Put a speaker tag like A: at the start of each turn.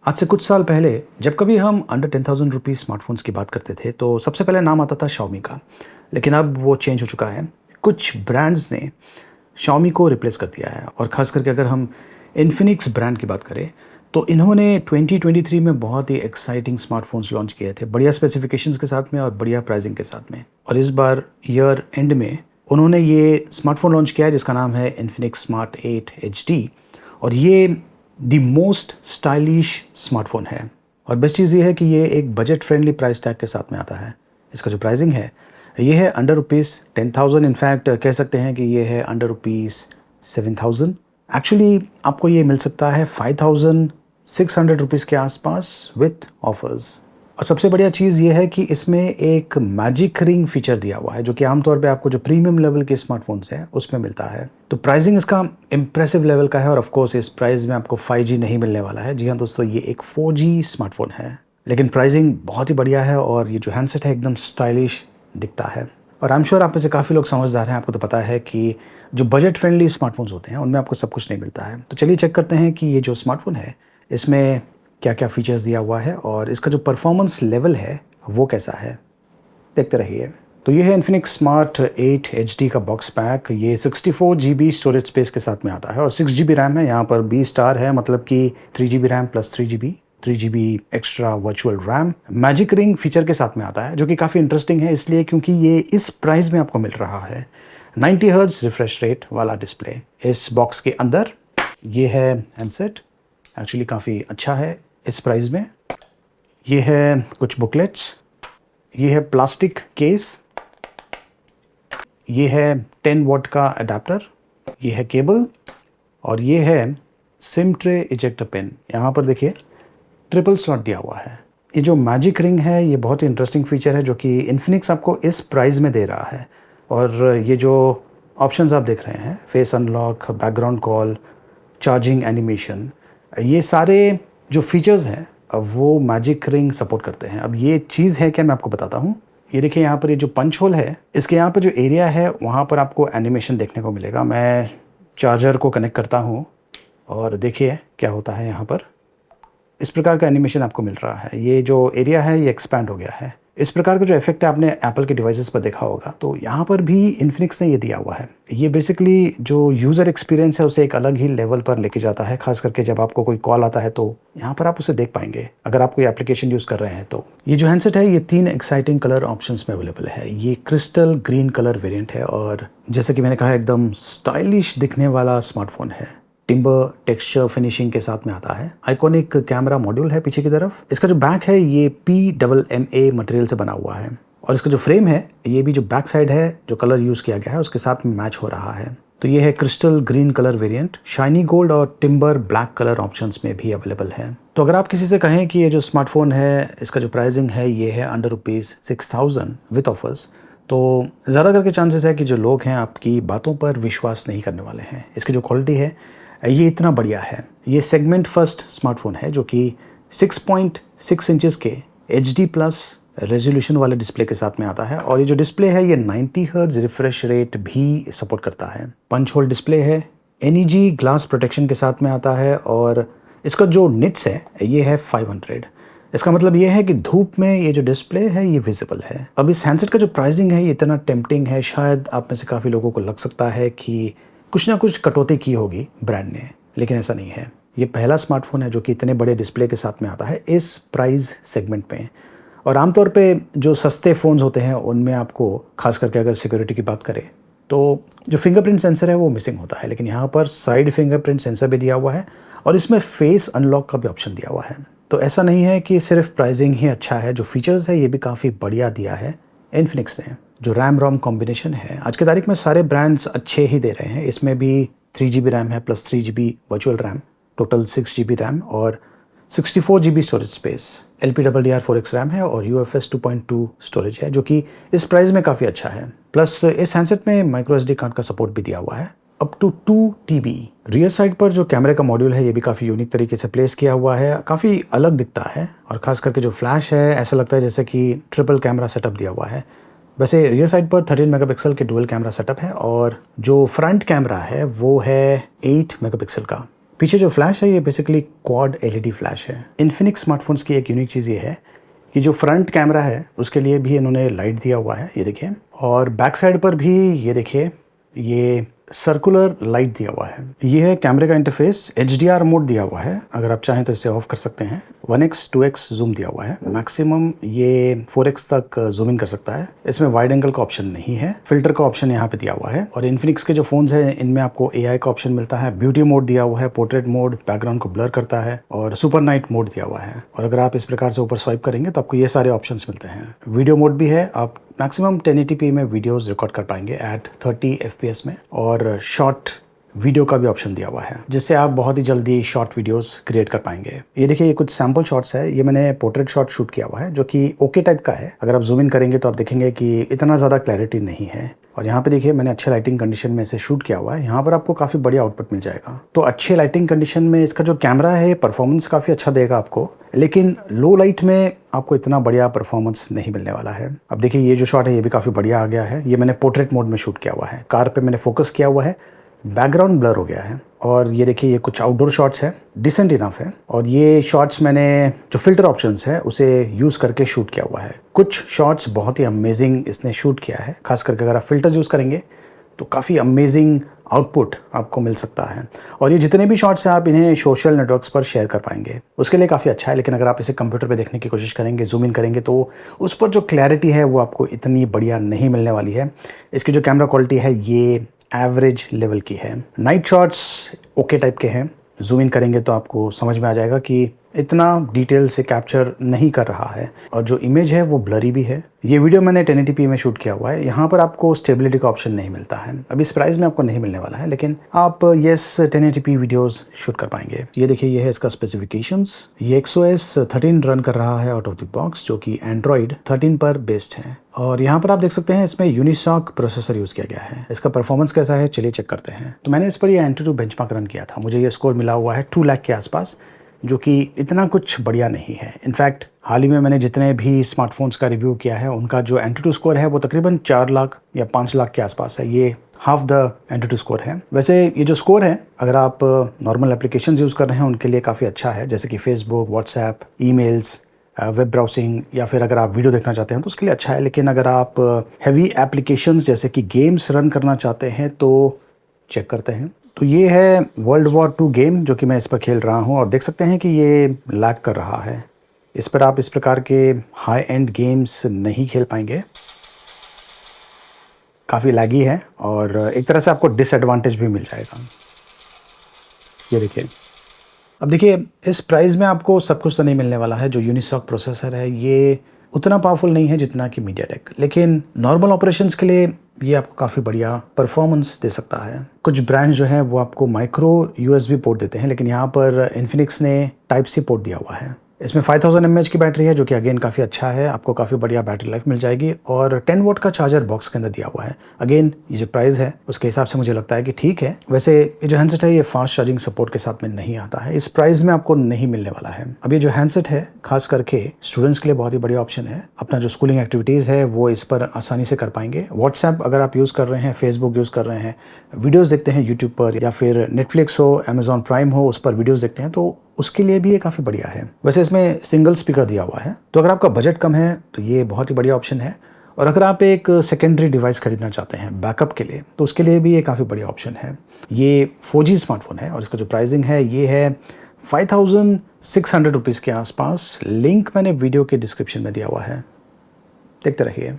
A: आज से कुछ साल पहले जब कभी हम अंडर 10,000 रुपीज़ स्मार्टफ़ोन्स की बात करते थे तो सबसे पहले नाम आता था Xiaomi का। लेकिन अब वो चेंज हो चुका है। कुछ ब्रांड्स ने Xiaomi को रिप्लेस कर दिया है और ख़ास करके अगर हम इन्फिनिक्स ब्रांड की बात करें तो इन्होंने 2023 में बहुत ही एक्साइटिंग स्मार्टफ़ोन्स लॉन्च किए थे, बढ़िया स्पेसिफ़िकेशंस के साथ में और बढ़िया प्राइसिंग के साथ में। और इस बार ईयर एंड में उन्होंने ये स्मार्टफ़ोन लॉन्च किया है जिसका नाम है इन्फिनिक्स स्मार्ट 8 HD। और ये द मोस्ट स्टाइलिश स्मार्टफ़ोन है और बेस्ट चीज़ ये है कि ये एक बजट फ्रेंडली प्राइस टैग के साथ में आता है। इसका जो प्राइसिंग है ये है अंडर रुपीज़ 10,000। इनफैक्ट कह सकते हैं कि ये है अंडर रुपीज़ 7,000। एक्चुअली आपको ये मिल सकता है 5,600 रुपीज़ के आसपास विथ ऑफर्स। और सबसे बढ़िया चीज़ ये है कि इसमें एक मैजिक रिंग फीचर दिया हुआ है जो कि आमतौर पे आपको जो प्रीमियम लेवल के स्मार्टफोन्स हैं उसमें मिलता है। तो प्राइसिंग इसका इम्प्रेसिव लेवल का है और ऑफ कोर्स इस प्राइस में आपको 5G नहीं मिलने वाला है। जी हाँ दोस्तों, ये एक 4G स्मार्टफोन है, लेकिन प्राइसिंग बहुत ही बढ़िया है और ये जो हैंडसेट है एकदम स्टाइलिश दिखता है। और आई एम श्योर आप में से काफ़ी लोग समझदार हैं, आपको तो पता है कि जो बजट फ्रेंडली स्मार्टफोन्स होते हैं उनमें आपको सब कुछ नहीं मिलता है। तो चलिए चेक करते हैं कि ये जो स्मार्टफोन है इसमें क्या क्या फीचर्स दिया हुआ है और इसका जो परफॉर्मेंस लेवल है वो कैसा है। देखते रहिए। तो ये है इन्फिनिक्स स्मार्ट 8 HD का बॉक्स पैक। ये 64 GB स्टोरेज स्पेस के साथ में आता है और 6 GB रैम है। यहाँ पर B स्टार है, मतलब कि 3 GB RAM plus 3 GB extra virtual RAM. Magic ring feature के साथ में आता है जो कि काफ़ी इंटरेस्टिंग है इसलिए क्योंकि ये इस प्राइस में आपको मिल रहा है। 90 हर्ट्ज रिफ्रेश रेट वाला डिस्प्ले इस बॉक्स के अंदर। ये है हैंडसेट, एक्चुअली काफ़ी अच्छा है इस प्राइस में। ये है कुछ बुकलेट्स, ये है प्लास्टिक केस, ये है 10 वॉट का अडेप्टर, ये है केबल और ये है सिम ट्रे इजेक्टर पिन। यहाँ पर देखिए ट्रिपल स्लॉट दिया हुआ है। ये जो मैजिक रिंग है ये बहुत ही इंटरेस्टिंग फीचर है जो कि इन्फिनिक्स आपको इस प्राइस में दे रहा है। और ये जो ऑप्शंस आप देख रहे हैं, face unlock, background call, charging animation, ये सारे जो फीचर्स हैं वो मैजिक रिंग सपोर्ट करते हैं। अब ये चीज़ है क्या, मैं आपको बताता हूँ। ये देखिए यहाँ पर ये जो पंच होल है इसके यहाँ पर जो एरिया है वहाँ पर आपको एनिमेशन देखने को मिलेगा। मैं चार्जर को कनेक्ट करता हूँ और देखिए क्या होता है। यहाँ पर इस प्रकार का एनिमेशन आपको मिल रहा है। ये जो एरिया है ये एक्सपैंड हो गया है। इस प्रकार का जो इफेक्ट है आपने एप्पल के डिवाइसेस पर देखा होगा, तो यहाँ पर भी इन्फिनिक्स ने ये दिया हुआ है। ये बेसिकली जो यूज़र एक्सपीरियंस है उसे एक अलग ही लेवल पर लेके जाता है। खास करके जब आपको कोई कॉल आता है तो यहाँ पर आप उसे देख पाएंगे अगर आप कोई एप्लीकेशन यूज़ कर रहे हैं तो। ये जो हैंडसेट है ये 3 एक्साइटिंग कलर ऑप्शंस में अवेलेबल है। ये क्रिस्टल ग्रीन कलर वेरिएंट है और जैसे कि मैंने कहा एकदम स्टाइलिश दिखने वाला स्मार्टफोन है। टिम्बर टेक्सचर फिनिशिंग के साथ में आता है। आइकॉनिक कैमरा मॉड्यूल है पीछे की तरफ। इसका जो बैक है ये PMMA मटेरियल से बना हुआ है और इसका जो फ्रेम है ये भी जो बैक साइड है जो कलर यूज़ किया गया है उसके साथ में मैच हो रहा है। तो ये है crystal green colour variant. Shiny gold और टिम्बर ब्लैक कलर ऑप्शंस में भी अवेलेबल है। तो अगर आप किसी से कहें कि ये जो स्मार्टफोन है इसका जो प्राइसिंग है ये है अंडर रुपीज़ 6,000 विथ ऑफर्स, तो ज़्यादा करके चांसेस है कि जो लोग हैं आपकी बातों पर विश्वास नहीं करने वाले हैं। इसकी जो क्वालिटी है ये इतना बढ़िया है। ये सेगमेंट फर्स्ट स्मार्टफोन है जो कि 6.6 इंचेस के HD प्लस रेजोल्यूशन वाले डिस्प्ले के साथ में आता है और ये जो डिस्प्ले है ये 90 हर्ट्ज रिफ्रेश रेट भी सपोर्ट करता है। पंच होल डिस्प्ले है, NEG ग्लास प्रोटेक्शन के साथ में आता है और इसका जो निट्स है ये है 500। इसका मतलब ये है कि धूप में ये जो डिस्प्ले है ये विजिबल है। अब इस हैंडसेट का जो प्राइसिंग है ये इतना टेम्पटिंग है, शायद आप में से काफ़ी लोगों को लग सकता है कि कुछ ना कुछ कटौती की होगी ब्रांड ने, लेकिन ऐसा नहीं है। ये पहला स्मार्टफोन है जो कि इतने बड़े डिस्प्ले के साथ में आता है इस प्राइस सेगमेंट में। और आमतौर पे जो सस्ते फ़ोन्स होते हैं उनमें आपको खास करके अगर सिक्योरिटी की बात करें तो जो फिंगरप्रिंट सेंसर है वो मिसिंग होता है, लेकिन यहाँ पर साइड फिंगरप्रिंट सेंसर भी दिया हुआ है और इसमें फेस अनलॉक का भी ऑप्शन दिया हुआ है। तो ऐसा नहीं है कि सिर्फ प्राइसिंग ही अच्छा है, जो फीचर्स है ये भी काफ़ी बढ़िया दिया है इन्फिनिक्स ने। जो रैम रोम कॉम्बिनेशन है आज की तारीख में सारे ब्रांड्स अच्छे ही दे रहे हैं। इसमें भी 3 GB रैम है plus 3 GB virtual RAM, total 6 GB RAM और 64 GB storage space. LPDDR4X RAM है और UFS 2.2 स्टोरेज है जो कि इस प्राइस में काफ़ी अच्छा है। प्लस इस हैंडसेट में माइक्रो SD कार्ड का सपोर्ट भी दिया हुआ है up to 2 TB। Rear side पर जो कैमरे का मॉड्यूल है ये भी काफ़ी यूनिक तरीके से प्लेस किया हुआ है, काफ़ी अलग दिखता है और ख़ास करके जो फ्लैश है ऐसा लगता है जैसे कि ट्रिपल कैमरा सेटअप दिया हुआ है। वैसे रियर साइड पर 13 मेगापिक्सल के डुअल कैमरा सेटअप है और जो फ्रंट कैमरा है वो है 8 मेगापिक्सल का। पीछे जो फ्लैश है ये बेसिकली क्वाड एलईडी फ्लैश है। इन्फिनिक्स स्मार्टफोन्स की एक यूनिक चीज़ ये है कि जो फ्रंट कैमरा है उसके लिए भी इन्होंने लाइट दिया हुआ है, ये देखिए, और बैक साइड पर भी ये देखिए ये सर्कुलर लाइट दिया हुआ है। ये है कैमरे का इंटरफेस। HDR मोड दिया हुआ है, अगर आप चाहें तो इसे ऑफ कर सकते हैं। 1x 2x जूम दिया हुआ है, मैक्सिमम ये 4x तक जूम इन कर सकता है। इसमें वाइड एंगल का ऑप्शन नहीं है, फिल्टर का ऑप्शन यहाँ पे दिया हुआ है। और इन्फिनिक्स के जो फोन्स हैं इनमें आपको AI का ऑप्शन मिलता है, ब्यूटी मोड दिया हुआ है, पोर्ट्रेट मोड बैकग्राउंड को ब्लर करता है, और सुपर नाइट मोड दिया हुआ है। और अगर आप इस प्रकार से ऊपर स्वाइप करेंगे तो आपको ये सारे ऑप्शन मिलते हैं। वीडियो मोड भी है, आप मैक्सिमम 1080p में वीडियोस रिकॉर्ड कर पाएंगे एट 30 FPS में। और शॉर्ट वीडियो का भी ऑप्शन दिया हुआ है, जिससे आप बहुत ही जल्दी शॉर्ट वीडियोस क्रिएट कर पाएंगे। ये देखिए ये कुछ सैम्पल शॉट्स है, ये मैंने पोर्ट्रेट शॉट शूट किया हुआ है जो कि ओके टाइप का है। अगर आप जूम इन करेंगे तो आप देखेंगे कि इतना ज़्यादा क्लैरिटी नहीं है। और यहाँ पे देखिए मैंने अच्छे लाइटिंग कंडीशन में इसे शूट किया हुआ है, यहाँ पर आपको काफ़ी बढ़िया आउटपुट मिल जाएगा। तो अच्छे लाइटिंग कंडीशन में इसका जो कैमरा है परफॉर्मेंस काफ़ी अच्छा देगा आपको, लेकिन लो लाइट में आपको इतना बढ़िया परफॉर्मेंस नहीं मिलने वाला है। अब देखिए ये जो शॉट है ये भी काफ़ी बढ़िया आ गया है। ये मैंने पोर्ट्रेट मोड में शूट किया हुआ है, कार पे मैंने फोकस किया हुआ है, बैकग्राउंड ब्लर हो गया है। और ये देखिए ये कुछ आउटडोर शॉट्स है, डिसेंट इनफ है। और ये शॉट्स मैंने जो फिल्टर ऑप्शंस है उसे यूज़ करके शूट किया हुआ है। कुछ शॉट्स बहुत ही अमेजिंग इसने शूट किया है, खास करके अगर आप फिल्टर्स यूज़ करेंगे तो काफ़ी अमेजिंग आउटपुट आपको मिल सकता है। और ये जितने भी शॉट्स हैं आप इन्हें सोशल नेटवर्क्स पर शेयर कर पाएंगे, उसके लिए काफ़ी अच्छा है। लेकिन अगर आप इसे कंप्यूटर पे देखने की कोशिश करेंगे, जूम इन करेंगे, तो उस पर जो क्लैरिटी है वो आपको इतनी बढ़िया नहीं मिलने वाली है। इसकी जो कैमरा क्वालिटी है ये एवरेज लेवल की है। नाइट शॉट्स ओके टाइप के हैं, जूम इन करेंगे तो आपको समझ में आ जाएगा कि इतना डिटेल से कैप्चर नहीं कर रहा है। और जो इमेज है वो ब्लरी भी है। ये वीडियो मैंने 1080p में शूट किया हुआ है, यहाँ पर आपको स्टेबिलिटी का ऑप्शन नहीं मिलता है, अभी इस प्राइस में आपको नहीं मिलने वाला है, लेकिन आप येस 1080p वीडियोस शूट कर पाएंगे। ये देखिए ये है इसका स्पेसिफिकेशंस। ये XOS 13 रन कर रहा है आउट ऑफ द बॉक्स, जो कि Android 13 पर बेस्ड है। और यहाँ पर आप देख सकते हैं इसमें यूनिसॉक प्रोसेसर यूज़ किया गया है। इसका परफॉर्मेंस कैसा है चलिए चेक करते हैं। तो मैंने इस पर ये Antutu बेंचमार्क रन किया था, मुझे ये स्कोर मिला हुआ है 2 लाख के आसपास, जो कि इतना कुछ बढ़िया नहीं है। इनफैक्ट हाल ही में मैंने जितने भी स्मार्टफोन्स का रिव्यू किया है उनका जो Antutu स्कोर है वो तकरीबन 4 लाख या 5 लाख के आसपास है। ये हाफ द Antutu स्कोर है। वैसे ये जो स्कोर है अगर आप नॉर्मल एप्लीकेशंस यूज़ कर रहे हैं उनके लिए काफ़ी अच्छा है, जैसे कि Facebook, WhatsApp, emails, web browsing, या फिर अगर आप वीडियो देखना चाहते हैं तो उसके लिए अच्छा है। लेकिन अगर आप हैवी एप्लीकेशंस जैसे कि गेम्स रन करना चाहते हैं तो चेक करते हैं। तो ये है वर्ल्ड वॉर 2 गेम जो कि मैं इस पर खेल रहा हूँ, और देख सकते हैं कि ये लैग कर रहा है। इस पर आप इस प्रकार के हाई एंड गेम्स नहीं खेल पाएंगे, काफ़ी लैगी है और एक तरह से आपको डिसएडवांटेज भी मिल जाएगा। ये देखिए, अब देखिए इस प्राइस में आपको सब कुछ तो नहीं मिलने वाला है। जो यूनिसॉक प्रोसेसर है ये उतना पावरफुल नहीं है जितना कि मीडियाटेक, लेकिन नॉर्मल ऑपरेशंस के लिए ये आपको काफ़ी बढ़िया परफॉर्मेंस दे सकता है। कुछ ब्रांड्स जो हैं वो आपको माइक्रो USB पोर्ट देते हैं, लेकिन यहाँ पर इन्फिनिक्स ने टाइप C पोर्ट दिया हुआ है। इसमें 5000 mAh की बैटरी है जो कि अगेन काफ़ी अच्छा है, आपको काफ़ी बढ़िया बैटरी लाइफ मिल जाएगी। और 10 वोट का चार्जर बॉक्स के अंदर दिया हुआ है। अगेन ये जो प्राइस है उसके हिसाब से मुझे लगता है कि ठीक है। वैसे ये जो हैंडसेट है ये फास्ट चार्जिंग सपोर्ट के साथ में नहीं आता है, इस प्राइस में आपको नहीं मिलने वाला है। अब ये जो हैंडसेट है खास करके स्टूडेंट्स के लिए बहुत ही बढ़िया ऑप्शन है। अपना जो स्कूलिंग एक्टिविटीज़ है वो इस पर आसानी से कर पाएंगे। व्हाट्सएप अगर आप यूज़ कर रहे हैं, फेसबुक यूज़ कर रहे हैं, वीडियोज़ देखते हैं यूट्यूब पर, या फिर नेटफ्लिक्स हो, अमेजॉन प्राइम हो, उस पर वीडियोज़ देखते हैं, तो उसके लिए भी ये काफ़ी बढ़िया है। वैसे इसमें सिंगल स्पीकर दिया हुआ है, तो अगर आपका बजट कम है तो ये बहुत ही बढ़िया ऑप्शन है। और अगर आप एक सेकेंडरी डिवाइस खरीदना चाहते हैं बैकअप के लिए तो उसके लिए भी ये काफ़ी बढ़िया ऑप्शन है। ये 4G स्मार्टफोन है और इसका जो प्राइसिंग है ये है 5600 रुपीज़ के आसपास। लिंक मैंने वीडियो के डिस्क्रिप्शन में दिया हुआ है, देखते रहिए।